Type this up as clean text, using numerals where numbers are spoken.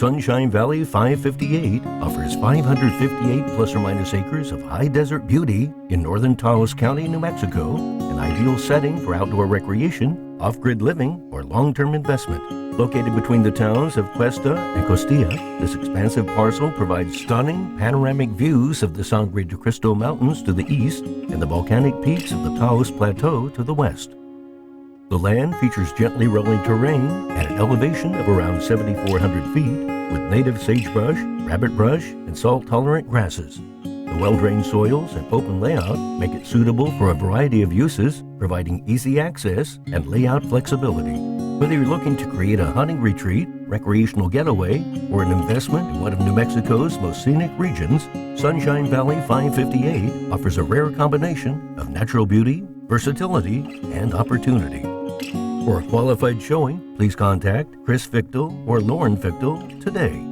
Sunshine Valley 558 offers 558 plus or minus acres of high desert beauty in northern Taos County, New Mexico, an ideal setting for outdoor recreation, off-grid living, or long-term investment. Located between the towns of Cuesta and Costilla, this expansive parcel provides stunning panoramic views of the Sangre de Cristo Mountains to the east and the volcanic peaks of the Taos Plateau to the west. The land features gently rolling terrain at an elevation of around 7,400 feet with native sagebrush, rabbitbrush, and salt-tolerant grasses. The well-drained soils and open layout make it suitable for a variety of uses, providing easy access and layout flexibility. Whether you're looking to create a hunting retreat, recreational getaway, or an investment in one of New Mexico's most scenic regions, Sunshine Valley 558 offers a rare combination of natural beauty, versatility, and opportunity. For a qualified showing, please contact Chris Fichtel or Lauren Fichtel today.